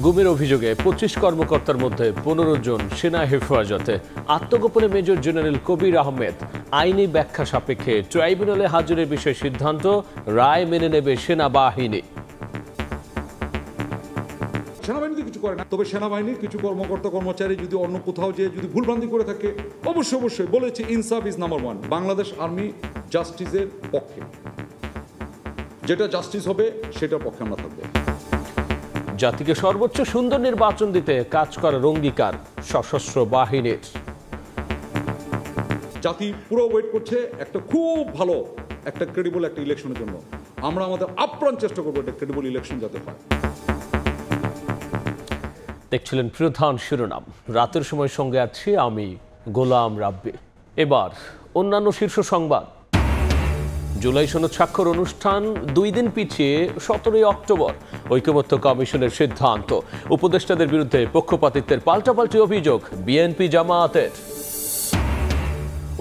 গুমের অভিযোগে ২৫ কর্মকর্তার মধ্যে ১৫ জন সেনা হেফাজতে। আত্মগোপনে মেজর জেনারেল কবির আহমেদ। আইনি ব্যাখ্যা সাপেক্ষে ট্রাইব্যুনালে হাজিরের বিষয়ে সিদ্ধান্ত, রায় মেনে নেবে সেনাবাহিনী। সেনাবাহিনী কিছু করে না, তবে সেনাবাহিনীর কিছু কর্মকর্তা কর্মচারী যদি অন্য কোথাও যে যদি ভুলভ্রান্তি করে থাকে, অবশ্যই বলেছে ইনসাফ is number one. Bangladesh army জাস্টিসের পক্ষে, যেটা জাস্টিস হবে সেটার পক্ষে আমরা থাকবো। জাতিকে সর্বোচ্চ সুন্দর নির্বাচন দিতে কাজ করার অঙ্গীকার সশস্ত্র বাহিনীর। জাতি পুরো ওয়েট করছে একটা খুব ভালো একটা ক্রেডিবল একটা ইলেকশনের জন্য। আমরা আমাদের আপ্রাণ চেষ্টা করবো একটা ক্রেডিবল ইলেকশন যাতে হয়। দেখছিলেন প্রধান শিরোনাম। রাতের সময় সঙ্গে আছি আমি গোলাম রাব্বি। এবার অন্যান্য শীর্ষ সংবাদ। জুলাই সনদ স্বাক্ষর অনুষ্ঠান 2 দিন পিছিয়ে 17 অক্টোবর। ঐকমত্য কমিশনের সিদ্ধান্ত। উপদেষ্টাদের বিরুদ্ধে পক্ষপাতিত্বের পাল্টাপাল্টি অভিযোগ বিএনপি জামায়াতের।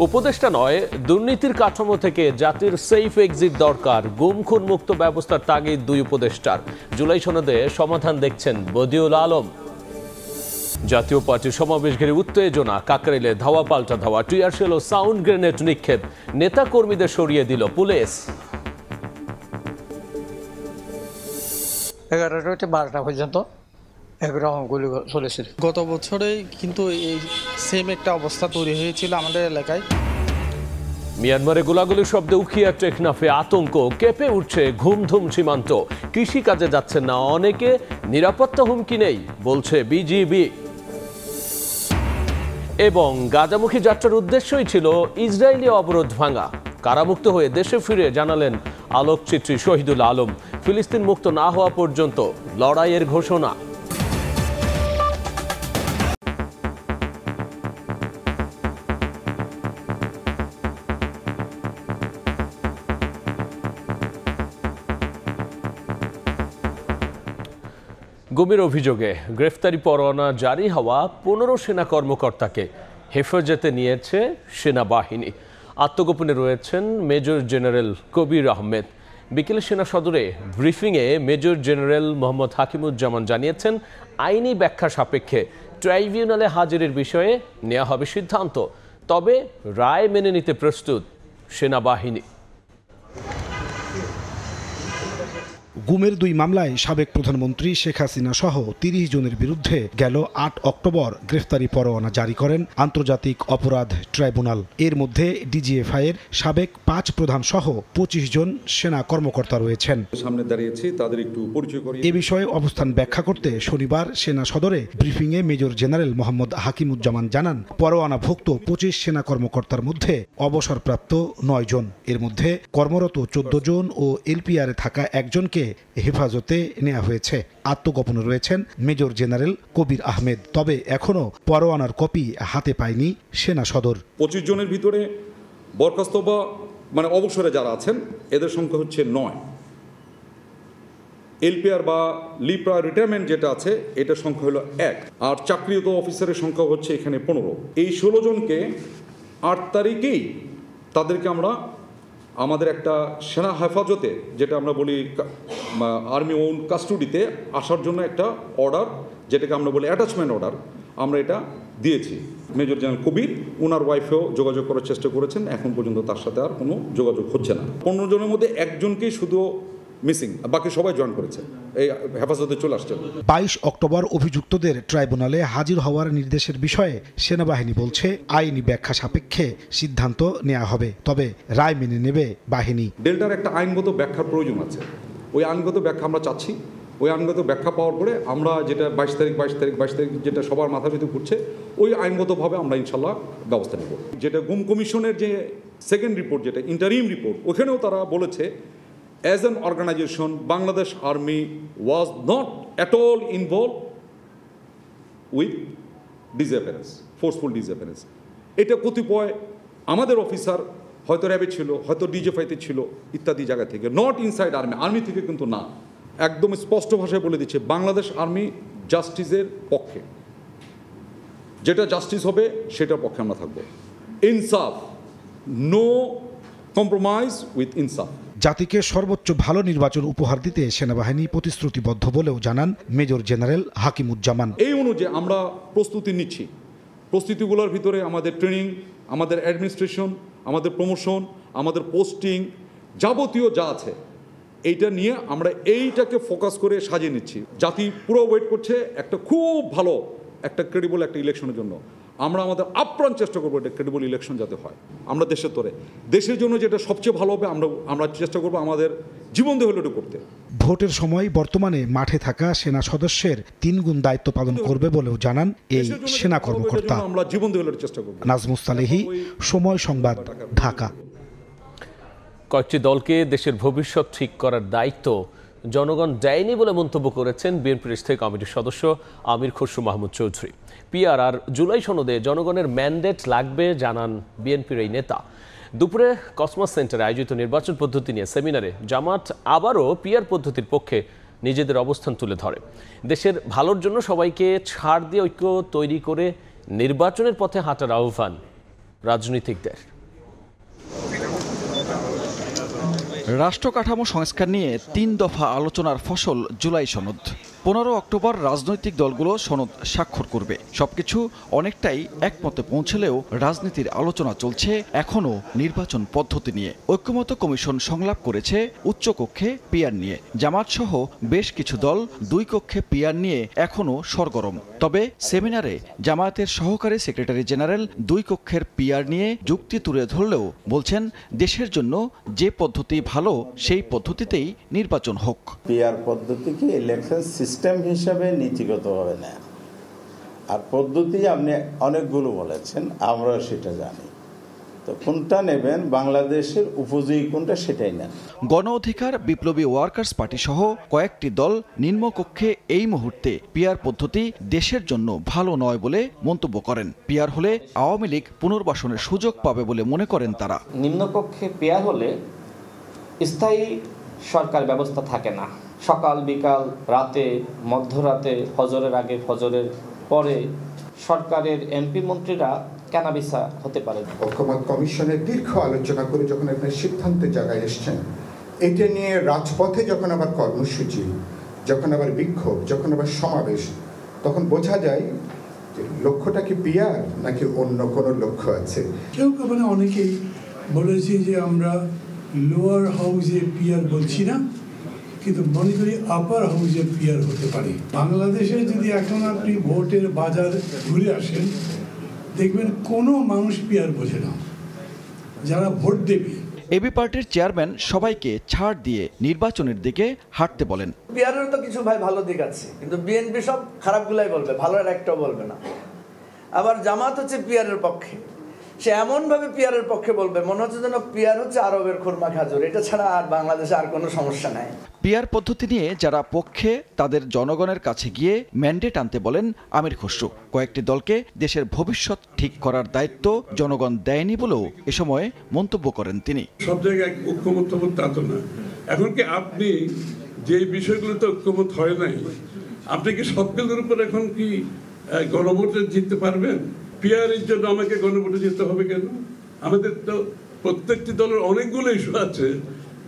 উপদেষ্টা নয়, দুর্নীতির কাঠামো থেকে জাতির সেফ এক্সিট দরকার। গুম খুন মুক্ত ব্যবস্থার তাগিদ 2 উপদেষ্টার। জুলাই সনদে সমাধান দেখছেন বদিউল আলম। জাতীয় পার্টির সমাবেশ ঘিরে উত্তেজনা, কাকরাইলে ধাওয়া পাল্টা ধাওয়া, টিয়ারশেল ও সাউন্ড গ্রেনেড নিক্ষেপ। নেতা কর্মীদের সরিয়ে দিল পুলিশ। 11টা থেকে 12টা পর্যন্ত একরকম গুলি চলেছিল। গত বছরেই কিন্তু এই সেম একটা অবস্থা তৈরি হয়েছিল আমাদের এলাকায়। মিয়ানমারে গোলাগুলির শব্দে উখিয়া টেকনাফে আতঙ্ক। কেঁপে উঠছে ঘুমধুম সীমান্ত। কৃষিকাজে যাচ্ছেন না অনেকে, নিরাপত্তা হুমকি নেই বলছে বিজিবি। এবং গাজামুখী যাত্রার উদ্দেশ্যই ছিল ইসরায়েলি অবরোধ ভাঙা। কারামুক্ত হয়ে দেশে ফিরে জানালেন আলোকচিত্রী শহীদুল আলম, ফিলিস্তিন মুক্ত না হওয়া পর্যন্ত লড়াইয়ের ঘোষণা। গুমের অভিযোগে গ্রেফতারি পরোয়ানা জারি হওয়া 15 সেনা কর্মকর্তাকে হেফাজতে নিয়েছে সেনাবাহিনী। আত্মগোপনে রয়েছেন মেজর জেনারেল কবির আহমেদ। বিকেলে সেনা সদরে ব্রিফিংয়ে মেজর জেনারেল মোহাম্মদ হাকিমুজ্জামান জানিয়েছেন, আইনি ব্যাখ্যা সাপেক্ষে ট্রাইব্যুনালে হাজিরের বিষয়ে নেওয়া হবে সিদ্ধান্ত, তবে রায় মেনে নিতে প্রস্তুত সেনাবাহিনী। গুমের 2 মামলায় সাবেক প্রধানমন্ত্রী শেখ হাসিনা সহ 30 জনের বিরুদ্ধে গেল 8 অক্টোবর গ্রেফতারি পরোয়ানা জারি করেন আন্তর্জাতিক অপরাধ ট্রাইব্যুনাল। এর মধ্যে ডিজিএফআই এর সাবেক 5 প্রধান সহ 25 জন সেনা কর্মকর্তা রয়েছেন। সামনে দাঁড়িয়েছি, তাদের একটু পরিচয় করি। এ বিষয়ে অবস্থান ব্যাখ্যা করতে শনিবার সেনা সদরে ব্রিফিংয়ে মেজর জেনারেল মোহাম্মদ হাকিমুজ্জামান জানান, পরোয়ানাভুক্ত 25 সেনা কর্মকর্তার মধ্যে অবসরপ্রাপ্ত 9 জন। এর মধ্যে কর্মরত 14 জন ও এলপিআরে থাকা একজনকে হেফাজতে নেওয়া হয়েছে। আত্মগোপনে রয়েছেন মেজর জেনারেল কবির আহমেদ। তবে এখনো পরোয়ানার কপি হাতে পায়নি সেনা সদর। 25 জনের ভিতরে বরখাস্ত বা অবসরে যারা আছেন এদের সংখ্যা হচ্ছে 9। এলপিআর বা লিভ প্রায়র রিটায়ারমেন্ট যেটা আছে এটার সংখ্যা হলো 1। আর চাকরিরত অফিসারের সংখ্যা হচ্ছে এখানে 15। এই 16 জনকে 8 তারিখেই তাদেরকে আমরা আমাদের একটা সেনা হেফাজতে, যেটা আমরা বলি আর্মি ওন কাস্টডিতে আসার জন্য একটা অর্ডার, যেটাকে আমরা বলি অ্যাটাচমেন্ট অর্ডার, আমরা এটা দিয়েছি। মেজর জেনারেল কবির ওনার ওয়াইফেও যোগাযোগ করার চেষ্টা করেছেন, এখন পর্যন্ত তার সাথে আর কোনো যোগাযোগ হচ্ছে না। 15 জনের মধ্যে একজনকেই শুধু মিসিং, বাকি সবাই জয়েন করেছে, এই হেফাজতে চলে আসছে। 22 অক্টোবর অভিযুক্তদের ট্রাইব্যুনালে হাজির হওয়ার নির্দেশের বিষয়ে সেনাবাহিনী বলছে, আইনি ব্যাখ্যা সাপেক্ষে সিদ্ধান্ত নেওয়া হবে, তবে রায় মেনে নেবে বাহিনী। ডেল্টার একটা আইনগত ব্যাখ্যার প্রয়োজন আছে, ওই আইনগত ব্যাখ্যা আমরা চাচ্ছি। ওই আইনগত ব্যাখ্যা পাওয়ার পরে আমরা যেটা 22 তারিখ যেটা সবার মাথার ভিতরে ঘুরছে, ওই আইনগতভাবে আমরা ইনশাল্লাহ ব্যবস্থা নেব। যেটা গুম কমিশনের যে সেকেন্ড রিপোর্ট, যেটা ইন্টারিম রিপোর্ট, ওখানেও তারা বলেছে as an organization Bangladesh Army was not at all involved with disappearance, forceful disappearance. এটা কতিপয় আমাদের অফিসার হয়তো র্যাবে ছিল, হয়তো ডিজিএফআইতে ছিল, ইত্যাদি জায়গা থেকে, নট ইনসাইড আর্মি থেকে কিন্তু না। একদম স্পষ্ট ভাষায় বলে দিচ্ছে বাংলাদেশ আর্মি জাস্টিসের পক্ষে, যেটা জাস্টিস হবে সেটার পক্ষে আমরা থাকবো। ইনসাফ, নো কম্প্রোমাইজ উইথ ইনসাফ। জাতিকে সর্বোচ্চ ভালো নির্বাচন উপহার দিতে সেনাবাহিনী প্রতিশ্রুতিবদ্ধ বলেও জানান মেজর জেনারেল হাকিমুজ্জামান। এই অনুযায়ী আমরা প্রস্তুতি নিচ্ছি। প্রস্তুতিগুলোর ভিতরে আমাদের ট্রেনিং, আমাদের অ্যাডমিনিস্ট্রেশন, আমাদের প্রমোশন, আমাদের পোস্টিং, যাবতীয় যা আছে এইটা নিয়ে আমরা এইটাকে ফোকাস করে সাজিয়ে নিচ্ছি। জাতি পুরো ওয়েট করছে একটা খুব ভালো একটা ক্রেডিবল একটা ইলেকশনের জন্য। আমরা আমাদের আপ্রাণ চেষ্টা করবো এটা ক্রেডিবল ইলেকশন যাতে হয়। আমরা দেশের জন্য যেটা সবচেয়ে ভালো হবে আমরা চেষ্টা করবো আমাদের জীবন দিয়ে হলেও করতে। ভোটের সময় বর্তমানে মাঠে থাকা সেনা সদস্যের 3 গুণ দায়িত্ব পালন করবে বলেও জানান এই সেনা কর্মকর্তা। আমরা জীবন দিয়ে হলেও চেষ্টা করব। নাজমুস সালেহী, সময় সংবাদ, ঢাকা। কয়েকটি দলকে দেশের ভবিষ্যৎ ঠিক করার দায়িত্ব জনগণ দেয়নি বলে মন্তব্য করেছেন বিএনপির স্থায়ী কমিটির সদস্য আমির খসরু মাহমুদ চৌধুরী। পিআর আর জুলাই সনদে জনগণের ম্যান্ডেট লাগবে জানান বিএনপির এই নেতা। দুপুরে কসমস সেন্টারে আয়োজিত নির্বাচন পদ্ধতি নিয়ে সেমিনারে জামাত আবারও পিআর পদ্ধতির পক্ষে নিজেদের অবস্থান তুলে ধরে। দেশের ভালোর জন্য সবাইকে ছাড় দিয়ে ঐক্য তৈরি করে নির্বাচনের পথে হাঁটার আহ্বান রাজনীতিকদের। রাষ্ট্র কাঠামো সংস্কার নিয়ে 3 দফা আলোচনার ফসল জুলাই সনদ। 15 অক্টোবর রাজনৈতিক দলগুলো সনদ স্বাক্ষর করবে। সবকিছু অনেকটাই একমতে পৌঁছলেও রাজনীতির আলোচনা চলছে এখনও নির্বাচন পদ্ধতি নিয়ে। ঐক্যমত্য কমিশন সংলাপ করেছে উচ্চকক্ষে পিআর নিয়ে। জামাত সহ বেশ কিছু দল 2 কক্ষে পিআর নিয়ে এখনও সরগরম। তবে সেমিনারে জামায়াতের সহকারী সেক্রেটারি জেনারেল 2 কক্ষের পিআর নিয়ে যুক্তি তুলে ধরলেও বলছেন দেশের জন্য যে পদ্ধতি ভালো সেই পদ্ধতিতেই নির্বাচন হোক। পিআর পদ্ধতিকে ইলেকশন সিস্টেম হিসাবে নীতিগতভাবে নেন, আর পদ্ধতি আপনি অনেকগুলো বলেছেন, আমরা সেটা জানি। তো কোনটা নেবেন, বাংলাদেশের উপযোগী কোনটা সেটাই নেন। গণ অধিকার বিপ্লবী ওয়ার্কার্স পার্টি সহ কয়েকটি দল নিম্নকক্ষে এই মুহূর্তে পিআর পদ্ধতি দেশের জন্য ভালো নয় বলে মন্তব্য করেন। পিআর হলে আওয়ামী লীগ পুনর্বাসনের সুযোগ পাবে বলে মনে করেন তারা। নিম্নকক্ষে পিআর হলে স্থায়ী সরকার ব্যবস্থা থাকে না। সকাল বিকাল রাতে মধ্যরাতে ফজরের আগে ফজরের পরে সরকারের এমপি মন্ত্রীরা কেনাবেচা হতে পারে। ঐক্যমত্য কমিশনের দীর্ঘ আলোচনা করে যখন আপনার সিদ্ধান্তের জায়গায় এসছেন, এটা নিয়ে রাজপথে যখন আবার কর্মসূচি, যখন আবার বিক্ষোভ, যখন আবার সমাবেশ, তখন বোঝা যায় যে লক্ষ্যটা কি পিআর নাকি অন্য কোনো লক্ষ্য আছে। কেউ মানে অনেকেই বলেছে যে আমরা লোয়ার হাউসে পিআর বলছি না, কিন্তু মনে করি আপার হাউসে পিআর হতে পারে। বাংলাদেশে যদি এখন আপনি ভোটের বাজার ঘুরে আসেন, দেখবেন কোনো মানুষ পিআর বোঝে না যারা ভোট দেবে। এবি পার্টির চেয়ারম্যান সবাইকে ছাড় দিয়ে নির্বাচনের দিকে হাঁটতে বলেন। পিআরের তো কিছু ভালো দিক আছে, কিন্তু বিএনপি সব খারাপগুলাই বলবে, ভালোর একটাও বলবে না। আবার জামাত হচ্ছে পিআরের পক্ষে, সে এমনভাবে পিআরের পক্ষে বলবে মনে হচ্ছে যেন পিআর হচ্ছে আরবের খুরমা খাজুর, এটা ছাড়া আর বাংলাদেশে আর কোনো সমস্যা নাই। পিআর পদ্ধতি নিয়ে যারা পক্ষে তাদের জনগণের কাছে গিয়ে ম্যান্ডেট আনতে বলেন আমির খসরু। কয়েকটি দলকে দেশের ভবিষ্যৎ ঠিক করার দায়িত্ব জনগণ দেয়নি বলেও এ সময় মন্তব্য করেন তিনি। সব জায়গায় ঐক্যমত তা তো না। এখন কি আপনি যে বিষয়গুলোতে ঐক্যমত হয় নাই, আপনি কি সবগুলোর উপর এখন কি গণভোটে জিততে পারবেন? পিআরের জন্য আমাকে গণভোটে যেতে হবে কেন? আমাদের তো প্রত্যেকটি দলের অনেকগুলো ইস্যু আছে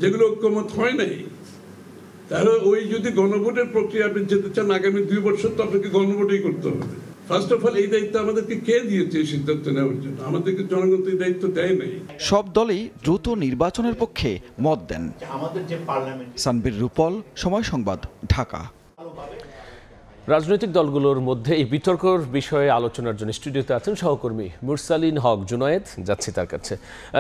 যেগুলো ঐক্যমত হয় নাই। তাহলে ওই যদি গণভোটের প্রক্রিয়া আপনি যেতে চান আগামী 2 বছর, তো আপনাকে গণভোটই করতে হবে। ফার্স্ট অফ অল এই দায়িত্ব আমাদেরকে কে দিয়েছে এই সিদ্ধান্ত নেওয়ার জন্য? আমাদেরকে জনগণ এই দায়িত্ব দেয় নাই। সব দলই দ্রুত নির্বাচনের পক্ষে মত দেন। সানবীর রূপল, সময় সংবাদ, ঢাকা। রাজনৈতিক দলগুলোর মধ্যে এই বিতর্কর বিষয়ে আলোচনার জন্য স্টুডিওতে আছেন সহকর্মী মুরসালিন হক জুনায়েদ। যাচ্ছি তার কাছে।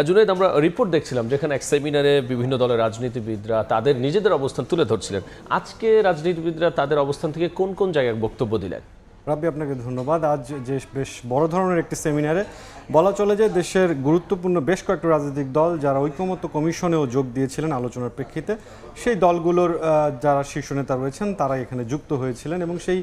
জুনায়েদ, আমরা রিপোর্ট দেখছিলাম যেখানে এক সেমিনারে বিভিন্ন দলের রাজনীতিবিদরা তাদের নিজেদের অবস্থান তুলে ধরছিলেন। আজকে রাজনীতিবিদরা তাদের অবস্থান থেকে কোন কোন জায়গায় বক্তব্য দিলেন? রাব্বি, আপনাকে ধন্যবাদ। আজ যে বেশ বড় ধরনের একটি সেমিনারে বলা চলে যে দেশের গুরুত্বপূর্ণ বেশ কয়েকটা রাজনৈতিক দল যারা ঐক্যমত্য কমিশনেও যোগ দিয়েছিলেন আলোচনার প্রেক্ষিতে, সেই দলগুলোর যারা শীর্ষ নেতা রয়েছেন তারা এখানে যুক্ত হয়েছিলেন এবং সেই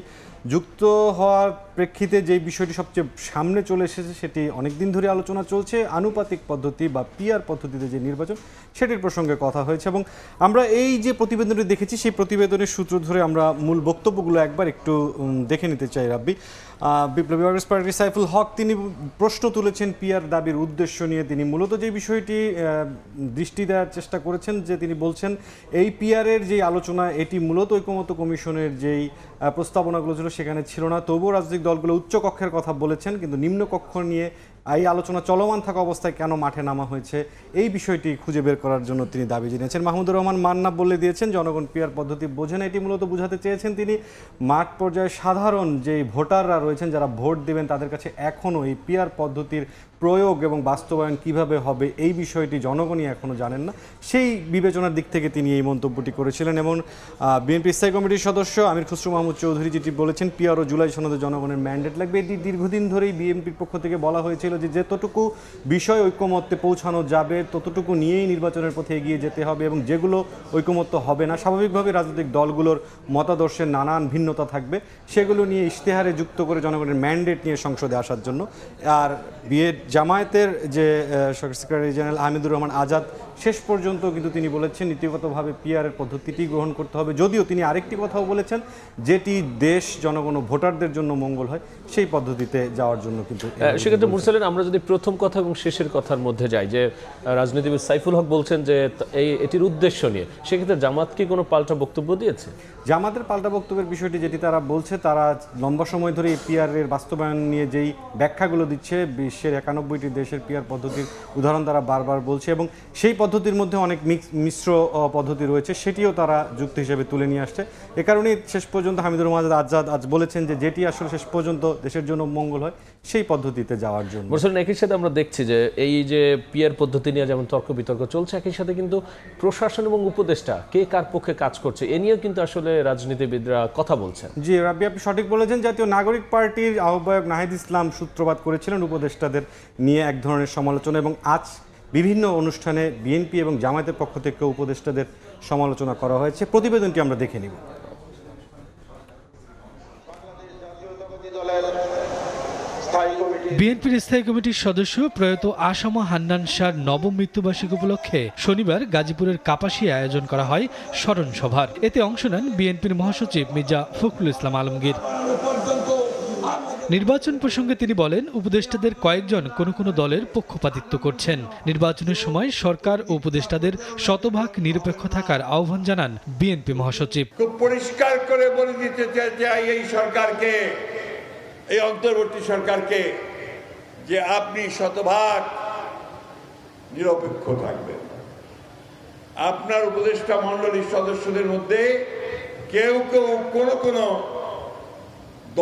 যুক্ত হওয়ার প্রেক্ষিতে যে বিষয়টি সবচেয়ে সামনে চলে এসেছে সেটি অনেকদিন ধরে আলোচনা চলছে, আনুপাতিক পদ্ধতি বা পিআর পদ্ধতিতে যে নির্বাচন সেটির প্রসঙ্গে কথা হয়েছে। এবং আমরা এই যে প্রতিবেদনটি দেখেছি সেই প্রতিবেদনের সূত্র ধরে আমরা মূল বক্তব্যগুলো একবার একটু দেখে নিতে চাই। রাব্বি, বিপ্লবী কংগ্রেস পার্টির সাইফুল হক তিনি প্রশ্ন তুলেছেন পিআর দাবির উদ্দেশ্য নিয়ে। তিনি মূলত যে বিষয়টি দৃষ্টি দেওয়ার চেষ্টা করেছেন যে তিনি বলছেন এই পিআরের যে আলোচনা এটি মূলত ঐকমত্য কমিশনের যেই প্রস্তাবনাগুলো ছিল সেখানে ছিল না। তবুও রাজনৈতিক দলগুলো উচ্চ কক্ষের কথা বলেছেন, কিন্তু নিম্ন কক্ষ নিয়ে এই আলোচনা চলমান থাকা অবস্থায় কেন মাঠে নামা হয়েছে এই বিষয়টি খুঁজে বের করার জন্য তিনি দাবি জানিয়েছেন। মাহমুদুর রহমান মান্না বলে দিয়েছেন জনগণ পিআর পদ্ধতি বোঝে না, এটি মূলত বোঝাতে চেয়েছেন তিনি। মাঠ পর্যায়ে সাধারণ যে ভোটাররা রয়েছেন যারা ভোট দেবেন তাদের কাছে এখনও এই পিআর পদ্ধতির প্রয়োগ এবং বাস্তবায়ন কিভাবে হবে এই বিষয়টি জনগণই এখনও জানেন না, সেই বিবেচনার দিক থেকে তিনি এই মন্তব্যটি করেছিলেন। এবং বিএনপি স্থায়ী কমিটির সদস্য আমির খসরু মাহমুদ চৌধুরী যেটি বলেছেন পিআর ও জুলাই সনদে জনগণের ম্যান্ডেট লাগবে। এটি দীর্ঘদিন ধরেই বিএনপির পক্ষ থেকে বলা হয়েছিল যে যতটুকু বিষয় ঐকমত্যে পৌঁছানো যাবে ততটুকু নিয়েই নির্বাচনের পথে এগিয়ে যেতে হবে, এবং যেগুলো ঐকমত্য হবে না স্বাভাবিকভাবে রাজনৈতিক দলগুলোর মতাদর্শের নানান ভিন্নতা থাকবে সেগুলো নিয়ে ইশতেহারে যুক্ত করে জনগণের ম্যান্ডেট নিয়ে সংসদে আসার জন্য। আর জামায়াতের যে সেক্রেটারি জেনারেল আহমেদুর রহমান আজাদ শেষ পর্যন্ত কিন্তু তিনি বলেছেন নীতিগতভাবে পিআরের পদ্ধতিটি গ্রহণ করতে হবে, যদিও তিনি আরেকটি কথাও বলেছেন যেটি দেশ জনগণ ও ভোটারদের জন্য মঙ্গল হয় সেই পদ্ধতিতে যাওয়ার জন্য। কিন্তু সেক্ষেত্রে মুরসালিন আমরা যদি প্রথম কথা এবং শেষের কথার মধ্যে যাই, যে রাজনীতিবিদ সাইফুল হক বলছেন যে এটির উদ্দেশ্য নিয়ে, সেক্ষেত্রে জামাত কি কোনো পাল্টা বক্তব্য দিয়েছে? জামাতের পাল্টা বক্তব্যের বিষয়টি যেটি তারা বলছে, তারা লম্বা সময় ধরে এই পিআরের বাস্তবায়ন নিয়ে যেই ব্যাখ্যাগুলো দিচ্ছে, বিশ্বের 91টি দেশের পিআর পদ্ধতির উদাহরণ তারা বারবার বলছে, এবং সেই পদ্ধতির মধ্যে অনেক মিশ্র পদ্ধতি রয়েছে সেটিও তারা যুক্তি হিসেবে তুলে নিয়ে আসছে। এ কারণেই শেষ পর্যন্ত হামিদুর রহমান আজাদ আজ বলেছেন যে যেটি আসলে শেষ পর্যন্ত দেশের জন্য মঙ্গল হয় সেই পদ্ধতিতে যাওয়ার জন্য। মুরসালিন, একই সাথে আমরা দেখছি যে এই যে পিআর পদ্ধতি নিয়ে যেমন তর্ক বিতর্ক চলছে, একই সাথে কিন্তু প্রশাসন এবং উপদেষ্টা কে কার পক্ষে কাজ করছে এ নিয়েও কিন্তু আসলে রাজনীতিবিদরা কথা বলছেন। জি রাব্বি, আপনি সঠিক বলেছেন। জাতীয় নাগরিক পার্টির আহ্বায়ক নাহিদ ইসলাম সূত্রপাত করেছিলেন উপদেষ্টাদের নিয়ে এক ধরনের সমালোচনা, এবং আজ বিভিন্ন অনুষ্ঠানে বিএনপি এবং জামায়াতের পক্ষ থেকে উপদেষ্টাদের সমালোচনা করা হয়েছে। প্রতিবেদনটি আমরা দেখে নিব। বিএনপির স্থায়ী কমিটির সদস্য প্রয়াত আসামা হান্নান শাহর নবম মৃত্যুবার্ষিকী উপলক্ষে শনিবার গাজীপুরের কাপাসিয়ায় আয়োজন করা হয় স্মরণ সভার। এতে অংশ নেন বিএনপির মহাসচিব মির্জা ফখরুল ইসলাম আলমগীর। নির্বাচন প্রসঙ্গে তিনি বলেন, উপদেষ্টাদের কয়েকজন কোনো দলের পক্ষপাতিত্ব করছেন। নির্বাচনের সময় সরকার ও উপদেষ্টাদের শতভাগ নিরপেক্ষ থাকার আহ্বান জানান বিএনপি মহাসচিব। খুব পরিষ্কার করে বলে দিতে চাই এই সরকারকে, এই অন্তর্বর্তী সরকারকে, যে আপনি শতভাগ নিরপেক্ষ থাকবেন। আপনার উপদেষ্টা মণ্ডলীর সদস্যদের মধ্যে কেউ কোনো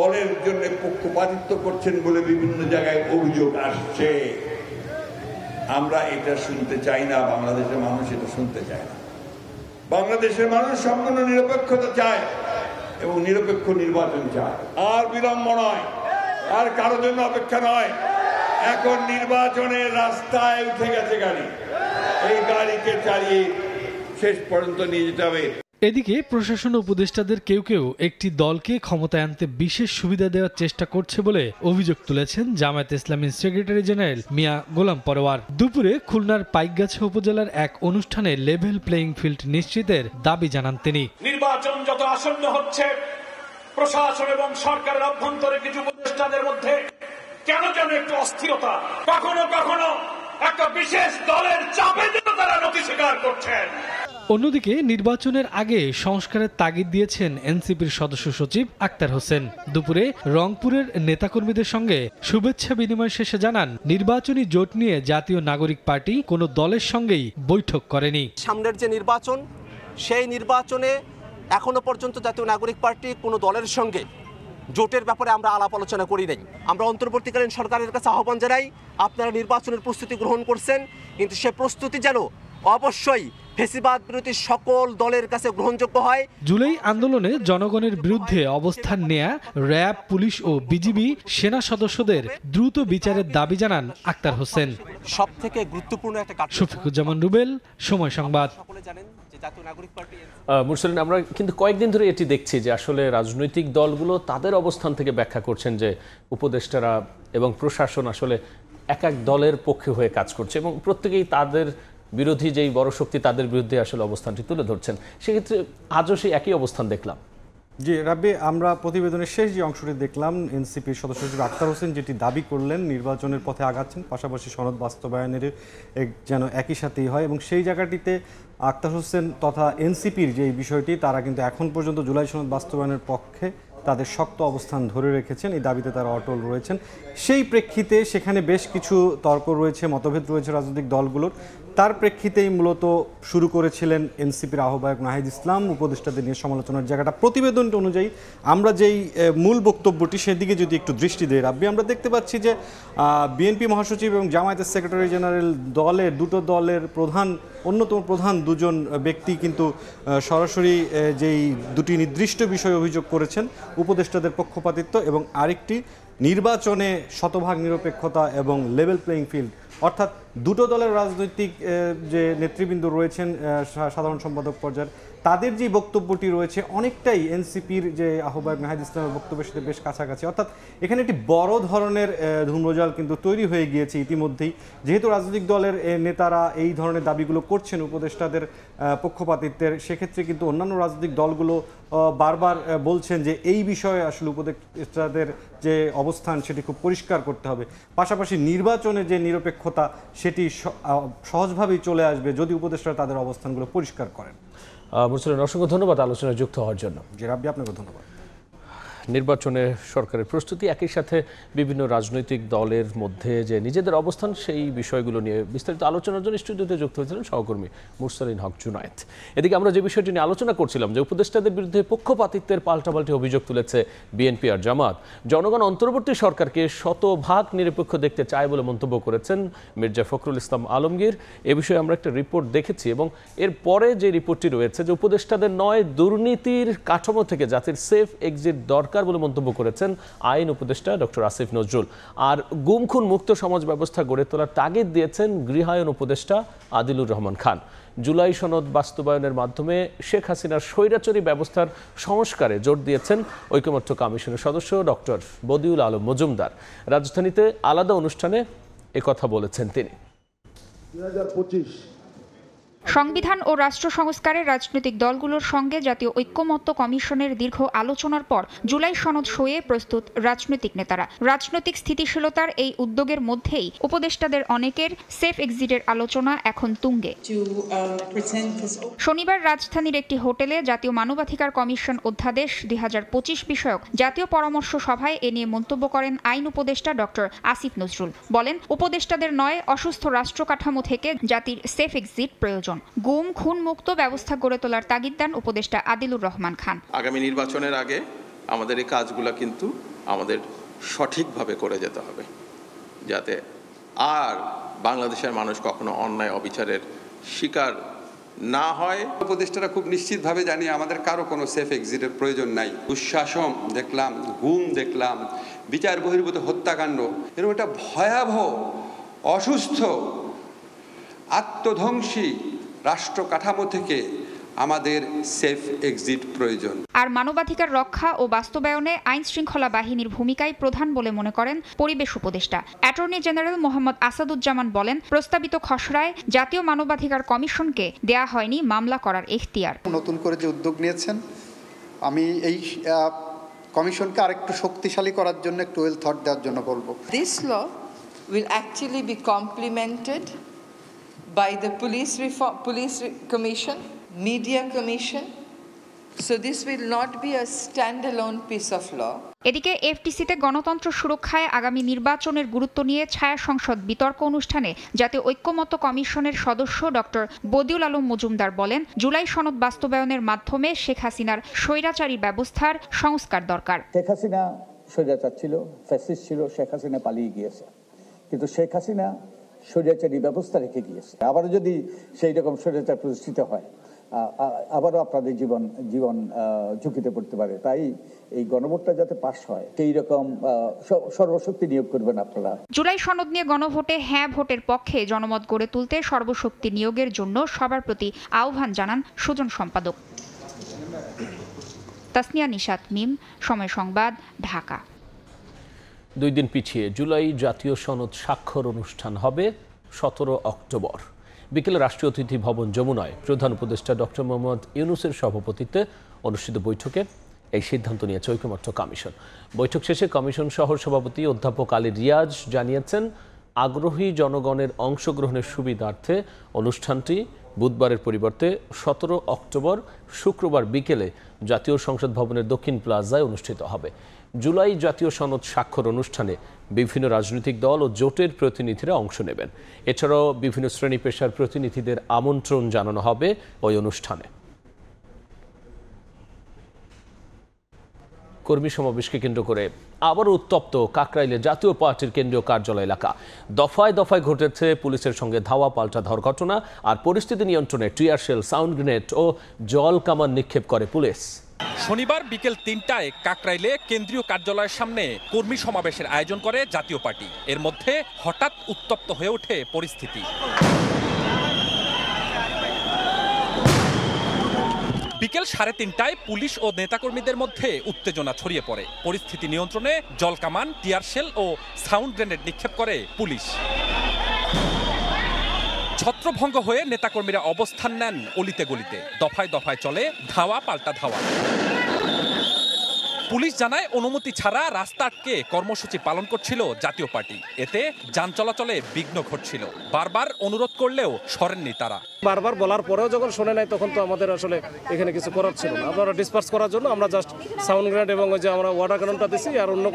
দলের জন্য পক্ষপাতিত্ব করছেন বলে বিভিন্ন জায়গায় অভিযোগ আসছে। আমরা এটা শুনতে চাই না, বাংলাদেশের মানুষ এটা শুনতে চায় না। বাংলাদেশের মানুষ সম্পূর্ণ নিরপেক্ষতা চায় এবং নিরপেক্ষ নির্বাচন চায়। আর বিলম্ব নয়, আর কারোর জন্য অপেক্ষা নয়। এখন নির্বাচনের রাস্তায় উঠে গেছে গাড়ি, এই গাড়িকে চালিয়ে শেষ পর্যন্ত নিয়ে যেতে হবে। এদিকে প্রশাসন উপদেষ্টাদের কেউ একটি দলকে ক্ষমতায় আনতে বিশেষ সুবিধা দেওয়ার চেষ্টা করছে বলে অভিযোগ তুলেছেন জামায়াত ইসলামীর সেক্রেটারি জেনারেল মিয়া গোলাম পরোয়ার। দুপুরে খুলনার পাইকগাছা উপজেলার এক অনুষ্ঠানে লেভেল প্লেইং ফিল্ড নিশ্চিতের দাবি জানান তিনি। নির্বাচন যত আসন্ন হচ্ছে, প্রশাসন এবং সরকারের অভ্যন্তরে কিছু উপদেষ্টাদের মধ্যে কেন যেন একটু অস্থিরতা, কখনো একটা বিশেষ দলের চাপে যেন তারা নথি স্বীকার করছেন। অন্যদিকে নির্বাচনের আগে সংস্কারের তাগিদ দিয়েছেন এনসিপির সদস্য সচিব আক্তার হোসেন। দুপুরে রংপুরের নেতাকর্মীদের সঙ্গে শুভেচ্ছা বিনিময় শেষে জানান, নির্বাচনী জোট নিয়ে জাতীয় নাগরিক পার্টি কোনো দলের সঙ্গেই বৈঠক করেনি। সামনের যে নির্বাচন, সেই নির্বাচনে এখনো পর্যন্ত জাতীয় নাগরিক পার্টি কোনো দলের সঙ্গে জোটের ব্যাপারে আমরা আলাপ আলোচনা করি নাই। আমরা অন্তর্বর্তীকালীন সরকারের কাছে আহ্বান জানাই, আপনারা নির্বাচনের প্রস্তুতি গ্রহণ করছেন, কিন্তু সে প্রস্তুতি যেন অবশ্যই ফ্যাসিবাদ বিরোধী সকল দলের কাছে গ্রহণযোগ্য হয়। জুলাই আন্দোলনে জনগণের বিরুদ্ধে অবস্থান নেয়া র্যাব, পুলিশ ও বিজিবি সেনা সদস্যদের দ্রুত বিচারের দাবি জানান আক্তার হোসেন। সবথেকে গুরুত্বপূর্ণ একটা শফিকুজ্জামান রুবেল, সময় সংবাদ। জাতীয় নাগরিক পার্টি মুরসালিন, আমরা কিন্তু কয়েকদিন ধরে এটি দেখছি যে আসলে রাজনৈতিক দলগুলো তাদের অবস্থান থেকে ব্যাখ্যা করছেন যে উপদেষ্টারা এবং প্রশাসন আসলে এক এক দলের পক্ষে হয়ে কাজ করছে এবং প্রত্যেকেই তাদের বিরোধী যেই বড় শক্তি তাদের বিরুদ্ধে আসলে অবস্থানটি তুলে ধরছেন। সেক্ষেত্রে আজও সেই একই অবস্থান দেখলাম। জি রাব্বি, আমরা প্রতিবেদনের শেষ যে অংশটি দেখলাম, এনসিপির সদস্য সচিব আক্তার হোসেন যেটি দাবি করলেন নির্বাচনের পথে আগাচ্ছেন, পাশাপাশি সনদ বাস্তবায়নের যেন একই সাথেই হয়, এবং সেই জায়গাটিতে আক্তার হোসেন তথা এনসিপির যে বিষয়টি তারা কিন্তু এখন পর্যন্ত জুলাই সনদ বাস্তবায়নের পক্ষে তাদের শক্ত অবস্থান ধরে রেখেছেন, এই দাবিতে তারা অটল রয়েছেন। সেই প্রেক্ষিতে সেখানে বেশ কিছু তর্ক রয়েছে, মতভেদ রয়েছে রাজনৈতিক দলগুলোর। তার প্রেক্ষিতেই মূলত শুরু করেছিলেন এনসিপির আহ্বায়ক নাহিদ ইসলাম উপদেষ্টাদের নিয়ে সমালোচনার জায়গাটা। প্রতিবেদনটি অনুযায়ী আমরা যেই মূল বক্তব্যটি সেদিকে যদি একটু দৃষ্টি দিই রাব্বি, আমরা দেখতে পাচ্ছি যে বিএনপি মহাসচিব এবং জামায়াতের সেক্রেটারি জেনারেল দলের দুটো দলের অন্যতম প্রধান দুজন ব্যক্তি কিন্তু সরাসরি যেই দুটি নির্দিষ্ট বিষয়ে অভিযোগ করেছেন, উপদেষ্টাদের পক্ষপাতিত্ব এবং আরেকটি নির্বাচনে শতভাগ নিরপেক্ষতা এবং লেভেল প্লেইং ফিল্ড, অর্থাৎ দুটো দলের রাজনৈতিক যে নেতৃবৃন্দ রয়েছেন সাধারণ সম্পাদক পর্যায়ের, তাদের যে বক্তব্যটি রয়েছে অনেকটাই এনসিপির যে আহ্বায়ক নাহিদ ইসলামের বক্তব্যের সাথে বেশ কাছাকাছি। অর্থাৎ এখানে একটি বড় ধরনের ধূম্রজাল কিন্তু তৈরি হয়ে গিয়েছে ইতিমধ্যেই, যেহেতু রাজনৈতিক দলের নেতারা এই ধরনের দাবিগুলো করছেন উপদেষ্টাদের পক্ষপাতিত্বের। সেক্ষেত্রে কিন্তু অন্যান্য রাজনৈতিক দলগুলো বারবার বলছেন যে এই বিষয়ে আসলে উপদেষ্টাদের যে অবস্থান সেটি খুব পরিষ্কার করতে হবে, পাশাপাশি নির্বাচনে যে নিরপেক্ষতা সেটি সহজভাবেই চলে আসবে যদি উপদেষ্টারা তাদের অবস্থানগুলো পরিষ্কার করেন। মুরসালিন, অসংখ্য ধন্যবাদ আলোচনায় যুক্ত হওয়ার জন্য। জি রাব্বি, আপনাকে ধন্যবাদ। নির্বাচনে সরকারের প্রস্তুতি, একই সাথে বিভিন্ন রাজনৈতিক দলের মধ্যে যে নিজেদের অবস্থান সেই বিষয়গুলো নিয়ে বিস্তারিত আলোচনার জন্য স্টুডিওতে যুক্ত হয়েছিলেন সহকর্মী মুরসালিন হক জুনায়েদ। এদিকে আমরা যে বিষয়টি নিয়ে আলোচনা করছিলাম যে উপদেষ্টাদের বিরুদ্ধে পক্ষপাতিত্বের পাল্টাপাল্টি অভিযোগ তুলেছে বিএনপি আর জামাত। জনগণ অন্তর্বর্তী সরকারকে শতভাগ নিরপেক্ষ দেখতে চায় বলে মন্তব্য করেছেন মির্জা ফখরুল ইসলাম আলমগীর। এ বিষয়ে আমরা একটা রিপোর্ট দেখেছি এবং এর পরে যে রিপোর্টটি রয়েছে যে উপদেষ্টাদের নয়, দুর্নীতির কাঠামো থেকে জাতির সেফ এক্সিট দরকার বলে মন্তব্য করেছেন আইন উপদেষ্টা ডক্টর আসিফ নজরুল। আর গুম খুন মুক্ত সমাজ ব্যবস্থা গড়ে তোলার তাগিদ দিয়েছেন গৃহায়ন উপদেষ্টা আদিলুর রহমান খান। জুলাই সনদ বাস্তবায়নের মাধ্যমে শেখ হাসিনার স্বৈরাচারী ব্যবস্থার সংস্কারে জোর দিয়েছেন ঐকমত্য কমিশনের সদস্য ডক্টর বদিউল আলম মজুমদার। রাজধানীতে আলাদা অনুষ্ঠানে একথা বলেছেন তিনি। সংবিধান ও রাষ্ট্র সংস্কারে রাজনৈতিক দলগুলোর সঙ্গে জাতীয় ঐক্যমত্য কমিশনের দীর্ঘ আলোচনার পর জুলাই সনদ সইয়ে প্রস্তুত রাজনৈতিক নেতারা। রাজনৈতিক স্থিতিশীলতার এই উদ্যোগের মধ্যেই উপদেষ্টাদের অনেকের সেফ এক্সিটের আলোচনা এখন তুঙ্গে। শনিবার রাজধানীর একটি হোটেলে জাতীয় মানবাধিকার কমিশন অধ্যাদেশ 2025 বিষয়ক জাতীয় পরামর্শ সভায় এ নিয়ে মন্তব্য করেন আইন উপদেষ্টা ডক্টর আসিফ নজরুল। বলেন, উপদেষ্টাদের নয়, অসুস্থ রাষ্ট্র কাঠামো থেকে জাতির সেফ এক্সিট প্রয়োজন। গুম খুন মুক্ত ব্যবস্থা গড়ে তোলার তাগিদ দেন উপদেষ্টা আদিলুর রহমান খান। আগামী নির্বাচনের আগে আমাদের এই কাজগুলো কিন্তু আমাদের সঠিকভাবে করে যেতে হবে, যাতে আর বাংলাদেশের মানুষ কখনো অন্যায় অবিচারের শিকার না হয়। উপদেষ্টারা খুব নিশ্চিতভাবে জানি আমাদের কারো কোনো সেফ এক্সিটের প্রয়োজন নাই। দুঃশাসন দেখলাম, গুম দেখলাম, বিচার বহির্ভূত হত্যাকাণ্ড, এরকম একটা ভয়াবহ অসুস্থ আত্মধ্বংসী রাষ্ট্র কাঠামো থেকে আমাদের সেফ এক্সিট প্রয়োজন। আর মানবাধিকার রক্ষা ও বাস্তবায়নে আইন শৃঙ্খলা বাহিনীর ভূমিকাই প্রধান বলে মনে করেন পরিবেশ উপদেষ্টা। অ্যাটর্নি জেনারেল মোহাম্মদ আসাদুজ্জামান বলেন, প্রস্তাবিত খসড়ায় জাতীয় মানবাধিকার কমিশনকে দেয়া হয়নি মামলা করার এখতিয়ার। নতুন করে যে উদ্যোগ নিয়েছেন, আমি এই কমিশনকে আরেকটু শক্তিশালী করার জন্য একটু ওয়েল থট দেওয়ার জন্য বলবো। This law will actually be complemented by the police commission, media commission, so this will not be a standalone piece of law. এদিকে এফটিসিতে গণতন্ত্র সুরক্ষায় আগামী নির্বাচনের গুরুত্ব নিয়ে ছায়া সংসদ বিতর্ক অনুষ্ঠানে জাতীয় ঐক্যমত্য কমিশনের সদস্য ডক্টর বদিউল আলম মজুমদার বলেন, জুলাই সনদ বাস্তবায়নের মাধ্যমে শেখ হাসিনার স্বৈরাচারী ব্যবস্থার সংস্কার দরকার। শেখ হাসিনা স্বৈরাচার ছিল, ফ্যাসিস্ট ছিল, শেখ হাসিনা পালিয়ে গিয়েছে, কিন্তু শেখ হাসিনা স্বৈরাচারী ব্যবস্থা রেখে গিয়েছে। আবারও যদি সেই রকম স্বৈরাচার প্রতিষ্ঠিত হয় আবারও আপনাদের জীবন ঝুঁকিতে পড়তে পারে। তাই এই গণভোটটা যাতে পাস হয় সেই রকম সর্বশক্তি নিয়োগ করবেন আপনারা। জুলাই সনদ নিয়ে গণভোটে হ্যাঁ ভোটের পক্ষে জনমত গড়ে তুলতে সর্বশক্তি নিয়োগের জন্য সবার প্রতি আহ্বান জানান সুজন সম্পাদক। তাসনিয়া নিশাত মিম, সময় সংবাদ, ঢাকা। 2 দিন পিছিয়ে জুলাই জাতীয় সনদ স্বাক্ষর অনুষ্ঠান হবে 17 অক্টোবর বিকেলে রাষ্ট্রীয় অতিথি ভবন যমুনায় প্রধান উপদেষ্টা ডক্টর মোহাম্মদ ইউনূসের সভাপতিত্বে অনুষ্ঠিত বৈঠকে এই সিদ্ধান্ত নিয়েছে ঐকমত্য কমিশন। বৈঠক শেষে কমিশন সহ সভাপতি অধ্যাপক আলী রিয়াজ জানিয়েছেন, আগ্রহী জনগণের অংশগ্রহণের সুবিধার্থে অনুষ্ঠানটি বুধবারের পরিবর্তে 17 অক্টোবর শুক্রবার বিকেলে জাতীয় সংসদ ভবনের দক্ষিণ প্লাজায় অনুষ্ঠিত হবে। জুলাই জাতীয় সনদ স্বাক্ষর অনুষ্ঠানে বিভিন্ন রাজনৈতিক দল ও জোটের প্রতিনিধিরা অংশ নেবেন। এছাড়াও বিভিন্ন শ্রেণী পেশার প্রতিনিধিদের আমন্ত্রণ জানানো হবে ওই অনুষ্ঠানে। কর্মী সমাবেশকে কেন্দ্র করে আবারও উত্তপ্ত কাকরাইলে জাতীয় পার্টির কেন্দ্রীয় কার্যালয় এলাকা। দফায় দফায় ঘটেছে পুলিশের সঙ্গে ধাওয়া পাল্টা ধাওয়ার ঘটনা, আর পরিস্থিতি নিয়ন্ত্রণে টিয়ার শেল, সাউন্ড গ্রেনেড ও জল কামান নিক্ষেপ করে পুলিশ। শনিবার বিকেল 3টায় কাকরাইলে কেন্দ্রীয় কার্যালয়ের সামনে কর্মী সমাবেশের আয়োজন করে জাতীয় পার্টি। এর মধ্যে হঠাৎ উত্তপ্ত হয়ে ওঠে পরিস্থিতি। বিকেল 3:30টায় পুলিশ ও নেতাকর্মীদের মধ্যে উত্তেজনা ছড়িয়ে পড়ে। পরিস্থিতি নিয়ন্ত্রণে জলকামান, টিয়ার শেল ও সাউন্ড গ্রেনেড নিক্ষেপ করে পুলিশ। ছত্রভঙ্গ হয়ে নেতাকর্মীরা অবস্থান নেন অলিতে গলিতে। দফায় দফায় চলে ধাওয়া পাল্টা ধাওয়া। পুলিশ জানায়, অনুমতি ছাড়া রাস্তা আটকে কর্মসূচি পালন করছিল জাতীয় পার্টি। এতে যান চলাচলে বিঘ্ন ঘটছিল। বারবার অনুরোধ করলেও সরেননি তারা। বারবার বলার পরেও যখন শোনে নাই, তখন তো আমাদের আসলে এখানে কিছু করার ছিল না। আপনারা ডিসপার্স করার জন্য আমরা জাস্ট সাউন্ড গ্রেনেড এবং ওই যে আমরা ওয়াটার ক্যাননটা দিছি, আর অন্য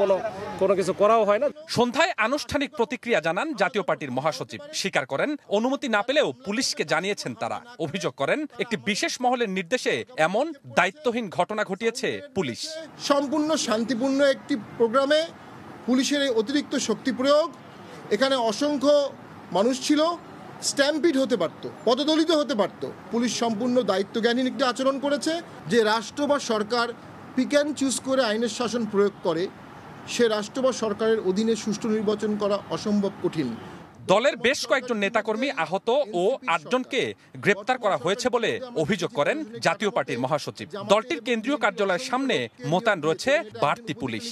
কোনো কিছু করাও হয় না। সন্ধ্যায় আনুষ্ঠানিক প্রতিক্রিয়া জানান জাতীয় পার্টির মহাসচিব। স্বীকার করেন, অনুমতি না পেলেও পুলিশকে জানিয়েছেন তারা। অভিযোগ করেন, একটি বিশেষ মহলের নির্দেশে এমন দায়িত্বহীন ঘটনা ঘটিয়েছে পুলিশ। সম্পূর্ণ শান্তিপূর্ণ একটি প্রোগ্রামে পুলিশের এই অতিরিক্ত শক্তি প্রয়োগ, এখানে অসংখ্য মানুষ ছিল, স্ট্যাম্পিড হতে পারত, পদদলিত হতে পারত। পুলিশ সম্পূর্ণ দায়িত্বজ্ঞানহীন একটি আচরণ করেছে। যে রাষ্ট্র বা সরকার পিক অ্যান্ড চুজ করে আইনের শাসন প্রয়োগ করে, সে রাষ্ট্র বা সরকারের অধীনে সুষ্ঠু নির্বাচন করা অসম্ভব কঠিন। দলের বেশ কয়েকজন নেতাকর্মী আহত ও 8 জনকে গ্রেপ্তার করা হয়েছে বলে অভিযোগ করেন জাতীয় পার্টির মহাসচিব। দলটির কেন্দ্রীয় কার্যালয়ের সামনে মোতায়েন রয়েছে বাড়তি পুলিশ।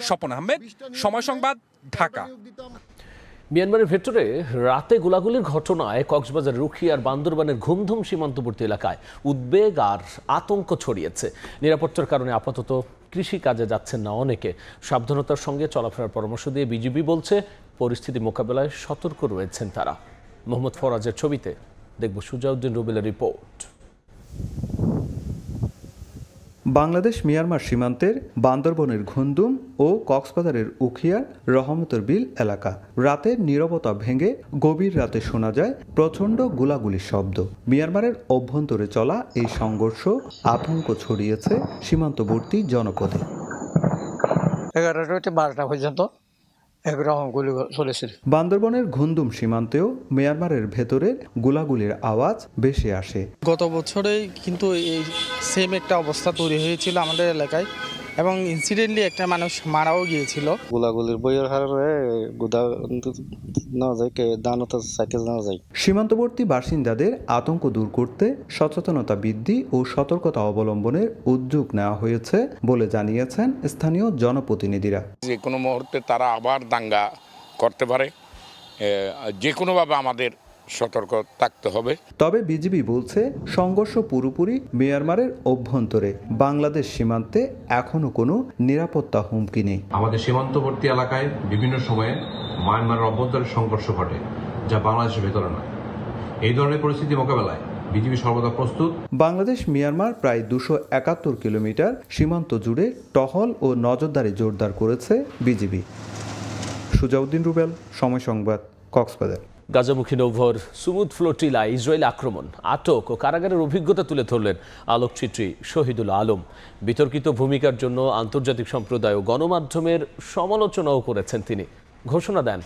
স্বপন আহমেদ, সময় সংবাদ, ঢাকা। মিয়ানমারের ভেতরে রাতে গোলাগুলির ঘটনায় কক্সবাজার, রুখিয়ার, বান্দরবানের ঘুমধুম সীমান্তবর্তী এলাকায় উদ্বেগ আর আতঙ্ক ছড়িয়েছে। নিরাপত্তার কারণে আপাতত কৃষি কাজে যাচ্ছেন না অনেকে। সাবধানতার সঙ্গে চলাফেরার পরামর্শ দিয়ে বিজিবি বলছে, পরিস্থিতি মোকাবেলায় সতর্ক রয়েছেন তারা। মোহাম্মদ ফরাজের ছবিতে দেখব সুজাউদ্দিন রুবেলের রিপোর্ট। বাংলাদেশ মিয়ানমার সীমান্তের বান্দরবনের ঘুমধুম ও কক্সবাজারের উখিয়ার রহমতের বিল এলাকা। রাতের নীরবতা ভেঙে গভীর রাতে শোনা যায় প্রচণ্ড গোলাগুলির শব্দ। মিয়ানমারের অভ্যন্তরে চলা এই সংঘর্ষ আতঙ্ক ছড়িয়েছে সীমান্তবর্তী জনপদে। 11টা থেকে 12টা পর্যন্ত একরকম গুলি চলেছিল। বান্দরবনের ঘুমধুম সীমান্তেও মিয়ানমারের ভেতরের গোলাগুলির আওয়াজ ভেসে আসে। গত বছরেই কিন্তু এই সেম একটা অবস্থা তৈরি হয়েছিল আমাদের এলাকায়, এবং ইনসিডেন্টলি একটা মানুষ মারাও গিয়েছিল। গোলাগুলির বইয়ের হারে গুদা না যায়, দানতা সাইকেল না যায়। সীমান্তবর্তী বাসিন্দাদের আতঙ্ক দূর করতে সচেতনতা বৃদ্ধি ও সতর্কতা অবলম্বনের উদ্যোগ নেওয়া হয়েছে বলে জানিয়েছেন স্থানীয় জনপ্রতিনিধিরা। যে কোনো মুহূর্তে তারা আবার দাঙ্গা করতে পারে, যে কোনোভাবে আমাদের সতর্ক থাকতে হবে। তবে বিজিবি বলছে, সংঘর্ষ পুরোপুরি মিয়ানমারের অভ্যন্তরে। বাংলাদেশ সীমান্তে এখনো কোনো নিরাপত্তা হুমকি নেই। আমাদের সীমান্তবর্তী এলাকায় বিভিন্ন সময়ে মায়ানমারের অভ্যন্তরে সংঘর্ষ ঘটে, যা বাংলাদেশের ভেতরে নয়। এই ধরনের পরিস্থিতি মোকাবেলায় বিজিবি সর্বদা প্রস্তুত। বাংলাদেশ মিয়ানমার প্রায় 271 কিলোমিটার সীমান্ত জুড়ে টহল ও নজরদারি জোরদার করেছে বিজিবি। সুজাউদ্দিন রুবেল, সময় সংবাদ, কক্সবাজার। গাজামুখী নৌভর সুমুদ ফ্লোটিলা ইসরায়েল আক্রমণ, আটক ও কারাগারের অভিজ্ঞতা তুলে ধরলেন আলোকচিত্রী শহীদুল আলম। বিতর্কিত ভূমিকার জন্য আন্তর্জাতিক সম্প্রদায় ও গণমাধ্যমের সমালোচনাও করেছেন তিনি। ঘোষণা দেন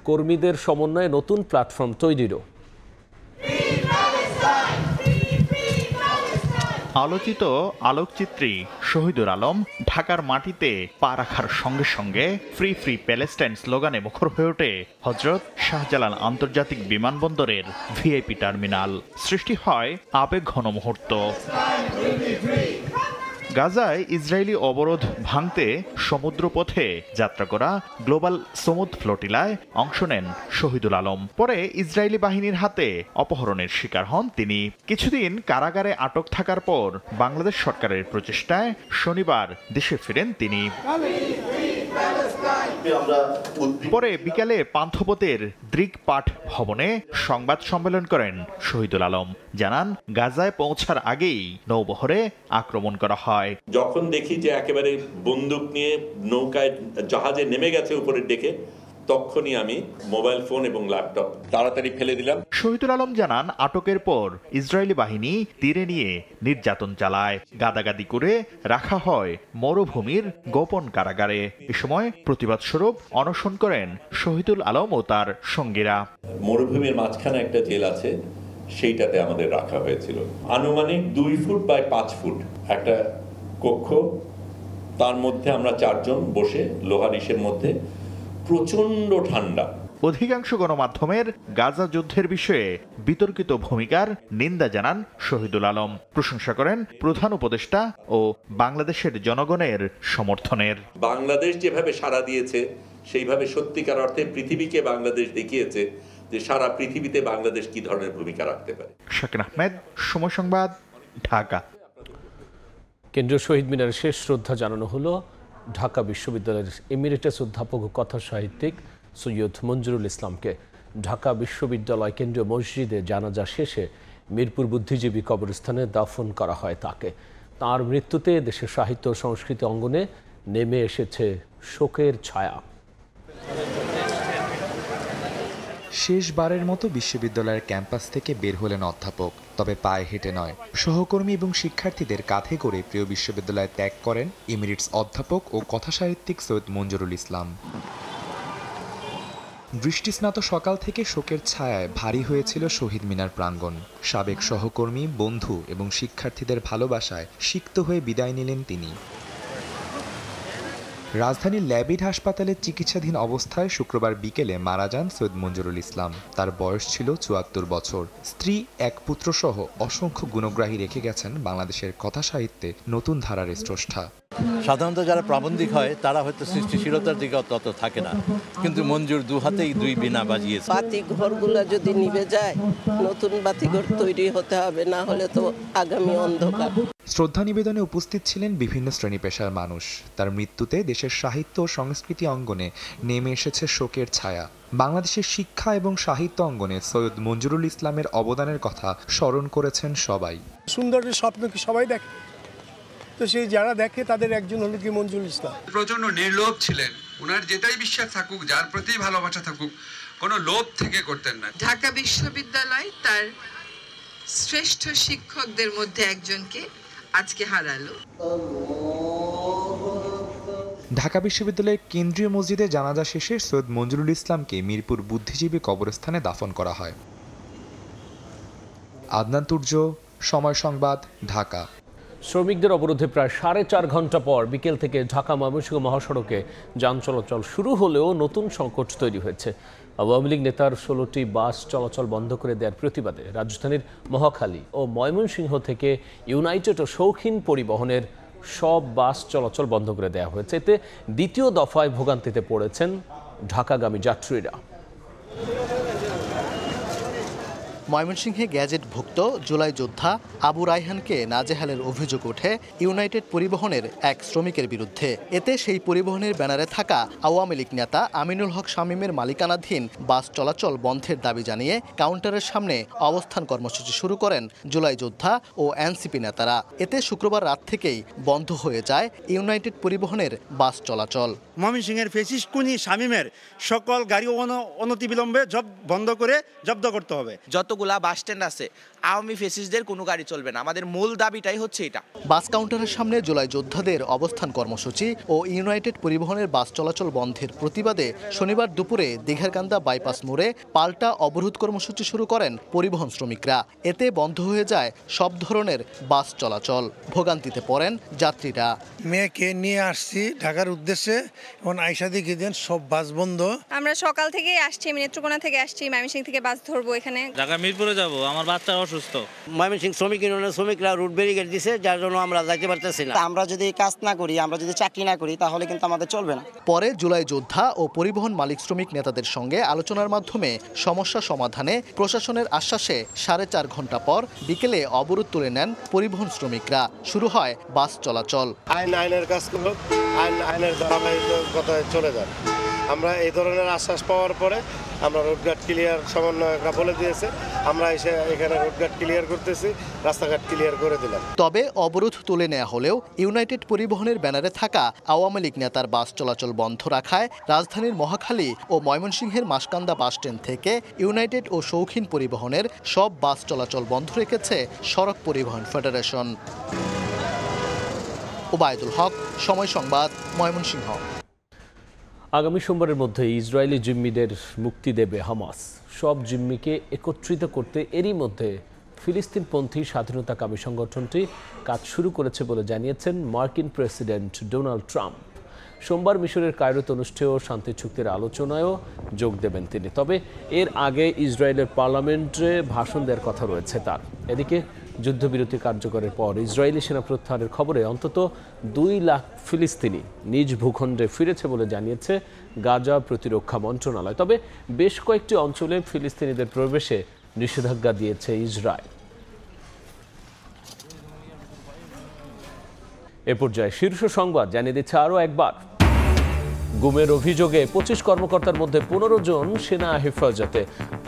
কর্মীদের সমন্বয়ে নতুন প্ল্যাটফর্ম তৈরিরও। আলোচিত আলোকচিত্রী শহীদুল আলম ঢাকার মাটিতে পা রাখার সঙ্গে সঙ্গে ফ্রি ফ্রি প্যালেস্টাইন স্লোগানে মুখর হয়ে ওঠে হযরত শাহজালাল আন্তর্জাতিক বিমানবন্দরের ভিআইপি টার্মিনাল। সৃষ্টি হয় আবেগঘন মুহূর্ত। গাজায় ইসরায়েলি অবরোধ ভাঙতে সমুদ্রপথে যাত্রা করা গ্লোবাল সমুদ ফ্লোটিলায় অংশ নেন শহীদুল আলম। পরে ইসরায়েলি বাহিনীর হাতে অপহরণের শিকার হন তিনি। কিছুদিন কারাগারে আটক থাকার পর বাংলাদেশ সরকারের প্রচেষ্টায় শনিবার দেশে ফিরেন তিনি। পরে বিকালে পান্থপথের দৃকপাঠ ভবনে সংবাদ সম্মেলন করেন শহীদুল আলম। জানান, গাজায় পৌঁছার আগেই নৌবহরে আক্রমণ করা হয়। যখন দেখি যে একেবারে বন্দুক নিয়ে নৌকায় জাহাজে নেমে গেছে উপরের দিকে, তখনই আমি মোবাইল ফোন এবং ল্যাপটপ তাড়াতাড়ি ফেলে দিলাম। শহীদুল আলম জানান, আটকের পর ইসরায়েলি বাহিনী তীরে নিয়ে নির্যাতন চালায়। গাদাগাদি করে রাখা হয় মরুভূমির গোপন কারাগারে। এ সময় প্রতিবাদ স্বরূপ অনশন করেন শহীদুল আলম ও তার সঙ্গীরা। মরুভূমির মাঝখানে একটা জেল আছে, সেইটাতে আমাদের রাখা হয়েছিল। আনুমানিক 2 ফুট বাই 5 ফুট একটা কক্ষ, তার মধ্যে আমরা 4 জন বসে লোহার ইসের মধ্যে। প্রচন্ড ঠান্ডা। অধিকাংশ গণমাধ্যমের গাজা যুদ্ধের বিষয়ে বিতর্কিত ভূমিকার নিন্দা জানান শহীদুল আলম। প্রশংসা করেন প্রধান উপদেষ্টা ও বাংলাদেশের জনগণের সমর্থনের। বাংলাদেশ যেভাবে সাড়া দিয়েছে, সেইভাবে সত্যিকার অর্থে পৃথিবীকে বাংলাদেশ দেখিয়েছে যে সারা পৃথিবীতে বাংলাদেশ কি ধরনের ভূমিকা রাখতে পারে। শাকিন আহমেদ, সময় সংবাদ, ঢাকা। কেন্দ্রীয় শহীদ মিনারে শেষ শ্রদ্ধা জানানো হলো ঢাকা বিশ্ববিদ্যালয়ের এমিরেটাস অধ্যাপক ও কথা সাহিত্যিক সৈয়দ মঞ্জুরুল ইসলামকে। ঢাকা বিশ্ববিদ্যালয় কেন্দ্রীয় মসজিদে জানাজা শেষে মিরপুর বুদ্ধিজীবী কবরস্থানে দাফন করা হয় তাকে। তার মৃত্যুতে দেশের সাহিত্য ও সংস্কৃতি অঙ্গনে নেমে এসেছে শোকের ছায়া। শেষবারের মতো বিশ্ববিদ্যালয়ের ক্যাম্পাস থেকে বের হলেন অধ্যাপক, তবে পায়ে হেঁটে নয়। সহকর্মী এবং শিক্ষার্থীদের কাঁধে করে প্রিয় বিশ্ববিদ্যালয় ত্যাগ করেন এমিরেটস অধ্যাপক ও কথাসাহিত্যিক সৈয়দ মঞ্জুরুল ইসলাম। বৃষ্টিস্নাত সকাল থেকে শোকের ছায়ায় ভারী হয়েছিল শহীদ মিনার প্রাঙ্গণ। সাবেক সহকর্মী, বন্ধু এবং শিক্ষার্থীদের ভালোবাসায় সিক্ত হয়ে বিদায় নিলেন তিনি। রাজধানীর ল্যাবিড হাসপাতালে চিকিৎসাধীন অবস্থায় শুক্রবার বিকেলে মারা যান সৈয়দ মঞ্জুরুল ইসলাম। তার বয়স ছিল ৭৪ বছর। স্ত্রী, এক পুত্র সহ অসংখ্য গুণগ্রাহী রেখে গেছেন বাংলাদেশের কথা সাহিত্যে নতুন ধারার স্রষ্টা। সাধারণত যারা প্রাবন্ধিক হয় তারা হয়তো সৃষ্টিশীলতার দিকে তত থাকে না, কিন্তু মঞ্জুর দু হাতেই 2 বীণা বাজিয়েছে। বাতি ঘরগুলো যদি নিভে যায়, নতুন বাতিঘর তৈরি হতে হবে, না হলে তো আগামী অন্ধকার। শ্রদ্ধা নিবেদনে উপস্থিত ছিলেন বিভিন্ন শ্রেণী পেশার মানুষ। তার মৃত্যুতে দেশের সাহিত্য ও সংস্কৃতি অঙ্গনে নেমে এসেছে শোকের ছায়া। বাংলাদেশের শিক্ষা এবং সাহিত্য অঙ্গনে সৈয়দ মঞ্জুরুল ইসলামের অবদানের কথা স্মরণ করেছেন সবাই। সুন্দরের স্বপ্ন কি সবাই দেখে? তো সেই যারা দেখে তাদের একজন হলো কি মঞ্জুরুল ইসলাম। প্রচন্ড নির্লোভ ছিলেন। ওনার যেটাই বিশ্বাস থাকুক, যার প্রতি ভালোবাসা থাকুক, কোনো লোভ থেকে করতেন না। ঢাকা বিশ্ববিদ্যালয় তার শ্রেষ্ঠ শিক্ষকদের মধ্যে একজনকে আজকে হারালো। ঢাকা বিশ্ববিদ্যালয়ের কেন্দ্রীয় মসজিদে জানাজা শেষে সৈয়দ মঞ্জুরুল ইসলামকে মিরপুর বুদ্ধিজীবী কবরস্থানে দাফন করা হয়। আদনান তুর্য, সময় সংবাদ, ঢাকা। শ্রমিকদের অবরোধে প্রায় 4.5 ঘন্টা পর বিকেল থেকে ঢাকা ময়মনসিংহ মহাসড়কে যান চলাচল শুরু হলেও নতুন সংকট তৈরি হয়েছে। আওয়ামী লীগ নেতার 16টি বাস চলাচল বন্ধ করে দেওয়ার প্রতিবাদে রাজধানীর মহাখালী ও ময়মনসিংহ থেকে ইউনাইটেড ও শৌখিন পরিবহনের সব বাস চলাচল বন্ধ করে দেওয়া হয়েছে। এতে দ্বিতীয় দফায় ভোগান্তিতে পড়েছেন ঢাকাগামী যাত্রীরা। ময়মনসিংহে গ্যাজেটভুক্ত জুলাই যোদ্ধা আবু রায়হানকে নাজেহালের অভিযোগ ওঠে ইউনাইটেড পরিবহনের এক শ্রমিকের বিরুদ্ধে। এতে সেই পরিবহনের ব্যানারে থাকা আওয়ামী লীগ নেতা আমিনুল হক শামীমের মালিকানাধীন বাস চলাচল বন্ধের দাবি জানিয়ে কাউন্টারের সামনে অবস্থান কর্মসূচি শুরু করেন জুলাই যোদ্ধা ও এনসিপি নেতারা। এতে শুক্রবার রাত থেকেই বন্ধ হয়ে যায় ইউনাইটেড পরিবহনের বাস চলাচল। ময়মনসিংহের ফেসিস্ট খুনি শামীমের সকল গাড়ি অনতিবিলম্বে বন্ধ করে জব্দ করতে হবে। যত যতগুলা বাস স্ট্যান্ড আছে আওয়ামী ফেসিস্টদের কোনো গাড়ি চলবে না। আমাদের মূল দাবিটাই হচ্ছে এটা। বাস কাউন্টারের সামনে জুলাই যোদ্ধাদের অবস্থান কর্মসূচি ও ইউনাইটেড পরিবহনের বাস চলাচল বন্ধের প্রতিবাদে শনিবার দুপুরে দীঘারকান্দা বাইপাস মোড়ে পাল্টা অবরোধ কর্মসূচি শুরু করেন পরিবহন শ্রমিকরা। এতে বন্ধ হয়ে যায় সব ধরনের বাস চলাচল। ভোগান্তিতে পড়েন যাত্রীরা। মেয়েকে নিয়ে আসছি ঢাকার উদ্দেশ্যে, এখন আইসা দেখি দেন সব বাস বন্ধ। আমরা সকাল থেকেই আসছি, নেত্রকোনা থেকে আসছি, ময়মনসিংহ থেকে বাস ধরবো এখানে ঢাকা মিরপুরে যাব। আমার বাচ্চা অসুস্থ। ময়মনসিংহ শ্রমিক ইউনিয়নের শ্রমিকরা রুট ব্যারিকেড দিয়েছে, যার জন্য আমরা যাইতে পারতেছি না। আমরা যদি কাজ না করি, আমরা যদি চাকরি না করি, তাহলে কিন্তু আমাদের চলবে না। পরে জুলাই যোদ্ধা ও পরিবহন মালিক শ্রমিক নেতাদের সঙ্গে আলোচনার মাধ্যমে সমস্যা সমাধানে প্রশাসনের আশ্বাসে 4.5 ঘন্টা পর বিকেলে অবরোধ তুলে নেন পরিবহন শ্রমিকরা। শুরু হয় বাস চলাচল। আইনের কাজ করলো, আইনের ধারাবাহিকতায় চলে যান। আমরা এই ধরনের আশ্বাস পাওয়ার পরে আমরা রোডঘাট ক্লিয়ার সমন্বয়করা বলে দিয়েছে, আমরা এসে এখানে রোডঘাট ক্লিয়ার করতেছি, রাস্তাঘাট ক্লিয়ার করে দিলাম। তবে অবরোধ তুলে নেওয়া হলেও ইউনাইটেড পরিবহনের ব্যানারে থাকা আওয়ামী লীগ নেতার বাস চলাচল বন্ধ রাখায় রাজধানীর মহাখালী ও ময়মনসিংহের মাসকান্দা বাস স্ট্যান্ড থেকে ইউনাইটেড ও শৌখিন পরিবহনের সব বাস চলাচল বন্ধ রেখেছে সড়ক পরিবহন ফেডারেশন। ওবায়দুল হক, সময় সংবাদ, ময়মনসিংহ। আগামী সোমবারের মধ্যে ইসরায়েলি জিম্মিদের মুক্তি দেবে হামাস। সব জিম্মিকে একত্রিত করতে এরই মধ্যে ফিলিস্তিনপন্থী স্বাধীনতাকামী সংগঠনটি কাজ শুরু করেছে বলে জানিয়েছেন মার্কিন প্রেসিডেন্ট ডোনাল্ড ট্রাম্প। সোমবার মিশরের কায়রোতে অনুষ্ঠেয় শান্তি চুক্তির আলোচনায়ও যোগ দেবেন তিনি। তবে এর আগে ইসরায়েলের পার্লামেন্টে ভাষণ দেওয়ার কথা রয়েছে তার। এদিকে যুদ্ধবিরতি কার্যকরের পর ইসরায়েলি সেনা প্রত্যাহারের খবরে অন্তত 2 লাখ ফিলিস্তিনি নিজ ভূখণ্ডে ফিরেছে বলে জানিয়েছে গাজা প্রতিরক্ষা মন্ত্রণালয়। তবে বেশ কয়েকটি অঞ্চলে ফিলিস্তিনিদের প্রবেশে নিষেধাজ্ঞা দিয়েছে ইসরায়েল। এ পর্যায়ে শীর্ষ সংবাদ জানিয়ে দিচ্ছে আরও একবার। গুমের অভিযোগে 25 কর্মকর্তার মধ্যে 15 জন সেনা হেফাজতে।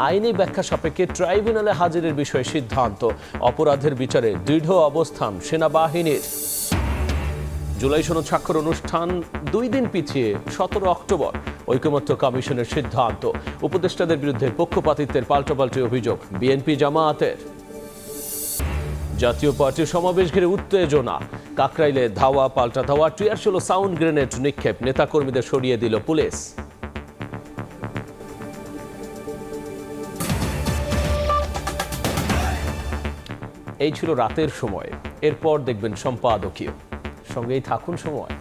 আইনি ব্যাখ্যা সাপেক্ষে ট্রাইব্যুনালে হাজিরের বিষয়ে সিদ্ধান্ত। অপরাধের বিচারে দৃঢ় অবস্থান সেনাবাহিনীর। জুলাই সনদ স্বাক্ষর অনুষ্ঠান 2 দিন পিছিয়ে 17 অক্টোবর। ঐকমত্য কমিশনের সিদ্ধান্ত। উপদেষ্টাদের বিরুদ্ধে পক্ষপাতিত্বের পাল্টাপাল্টি অভিযোগ বিএনপি জামায়াতের। জাতীয় পার্টির সমাবেশ ঘিরে উত্তেজনা। কাকরাইলে ধাওয়া পাল্টা ধাওয়া, টিয়ার শেল সাউন্ড গ্রেনেড নিক্ষেপ। নেতাকর্মীদের সরিয়ে দিল পুলিশ। এই ছিল রাতের সময়। এরপর দেখবেন সম্পাদকীয়। সঙ্গেই থাকুন সময়।